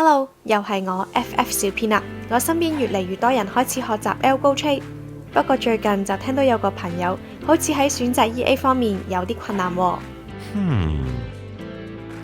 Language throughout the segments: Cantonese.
Hello， 又係我 FF 小編啦。我身邊越嚟越多人開始學習 Algo Trade， 不過最近就聽到有個朋友好似喺選擇 EA 方面有啲困難喎。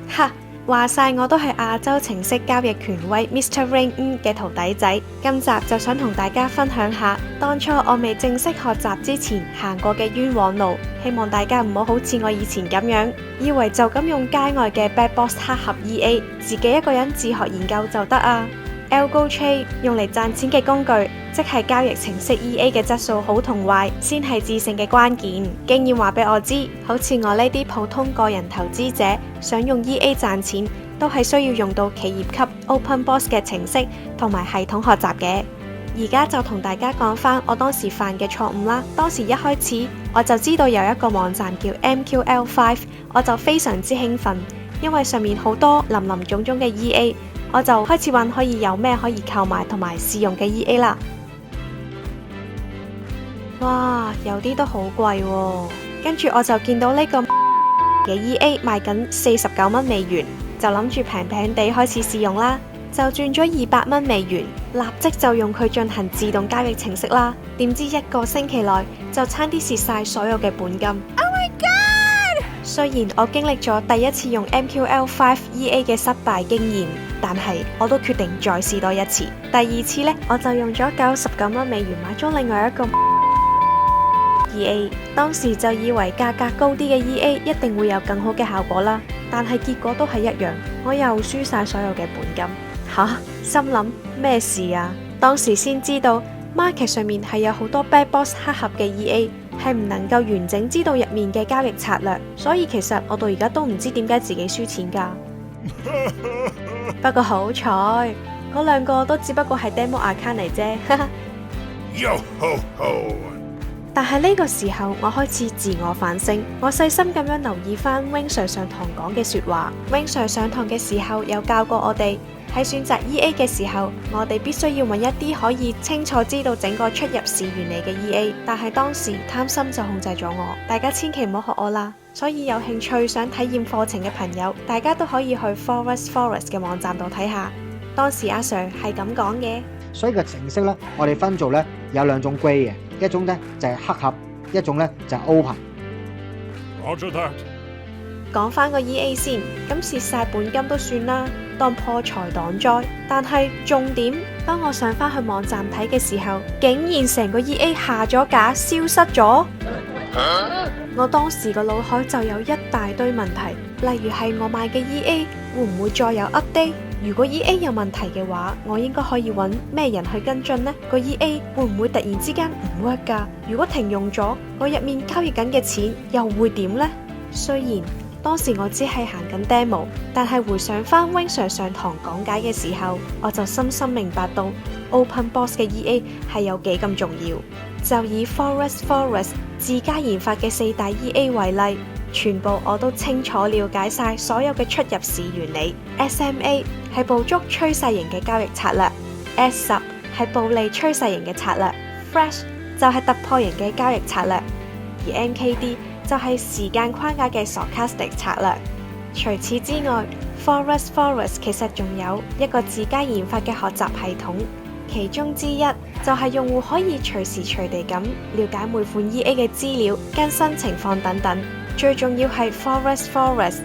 哈，話晒我都係亞洲程式交易權威 Mr. Rain 嘅徒弟仔，今集就想同大家分享下當初我未正式學習之前行過嘅冤枉路，希望大家唔好似我以前咁樣，以為就咁用街外嘅 Black Box 黑盒 EA， 自己一個人自學研究就得啊。Algo Trade 用嚟賺錢嘅工具，即係交易程式 EA 嘅質素好同壞，先係致勝嘅關鍵。經驗話俾我知，好似我呢啲普通個人投資者，想用 EA 賺錢，都係需要用到企業級 Open Box 嘅程式同埋系統學習嘅。而家就同大家講返我當時犯嘅錯誤啦。當時一開始我就知道有一個網站叫 MQL5， 我就非常之興奮，因為上面好多林林總總嘅 EA。我就開始揾可以有咩可以購買同埋試用嘅 EA 啦。哇，有啲都好貴喎。跟住我就見到呢個嘅 EA 賣緊49蚊美元，就諗住平平地開始試用啦。就轉咗200蚊美元，立即就用佢進行自動交易程式啦。點知1個星期內就差啲蝕晒所有嘅本金。Oh my god！ 雖然我經歷咗第一次用 MQL5 EA 嘅失敗經驗，但係我都決定再試多一次。第二次呢，我就用咗99蚊美元買咗另外一個 EA。當時就以為價格高啲嘅 EA 一定會有更好嘅效果啦，但係結果都係一樣，我又輸晒所有嘅本金。心諗咩事啊？當時先知道 market 上面係有好多 Black Box 黑盒嘅 EA， 係唔能夠完整知道入面嘅交易策略，所以其實我到而家都唔知點解自己輸錢㗎。不過好彩，嗰兩個都只不過係 demo account 嚟啫。Yo ho ho！ 但係呢個時候，我開始自我反省，我細心咁樣留意翻 Wing Sir 上堂講嘅說話。Wing Sir 上堂嘅時候有教過我哋，喺選擇 EA 嘅時候，我哋必須要揾一啲可以清楚知道整個出入市原理嘅 EA。但係當時貪心就控制咗我，大家千祈唔好學我啦。所以有興趣想體驗課程嘅朋友，大家都可以去 Forest 嘅網站度睇下。當時阿 Sir 係咁講嘅。所以個程式咧，我哋分做咧有2種 grade 嘅，一種咧就係黑盒，一種咧就係 open。Roger that。講翻個 EA 先，咁蝕晒本金都算啦，當破財擋災。但係重點，當我上翻去網站睇嘅時候，竟然成個 EA 下咗架，消失咗。我當時個腦海就有一大堆問題，例如係我買嘅 EA 會唔會再有 update？ 如果 EA 有問題嘅話，我應該可以揾咩人去跟進呢？個 EA 會唔會突然之間唔 work 㗎？如果停用咗，我入面交易緊嘅錢又會點呢？雖然當時我只係行緊 demo， 但係回想翻 Wing Sir 上堂講解嘅時候，我就深深明白到 Open Box 嘅 EA 係有幾咁重要。就以 Forest 自家研發嘅4大 EA 為例，全部我都清楚了解晒所有嘅出入市原理。SMA 係捕捉趨勢型嘅交易策略， S10 係暴利趨勢型嘅策略， Flash 就係突破型嘅交易策略，而 NKD 就係時間框架嘅 Stochastic 策略。除此之外， Forest 其實仲有一個自家研發嘅學習系統，其中之一就係用戶可以隨時隨地咁了解每款 EA 嘅資料、更新情況等等。最重要係 Forest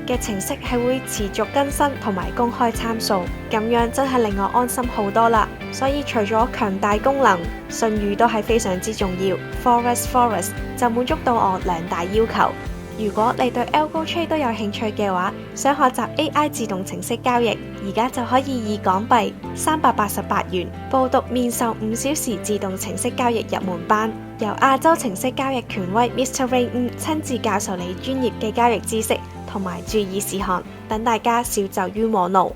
嘅程式係會持續更新同埋公開參數，咁樣真係令我安心好多啦。所以除咗強大功能，信譽都係非常之重要。Forest 就滿足到我2大要求。如果你對 Algo Trade 都有興趣嘅話，想學習 AI 自動程式交易，而家就可以以港幣388元報讀面授5小時自動程式交易入門班，由亞洲程式交易權威 Mr. Rain 親自教授你專業嘅交易知識同埋注意事項，等大家少走冤枉路。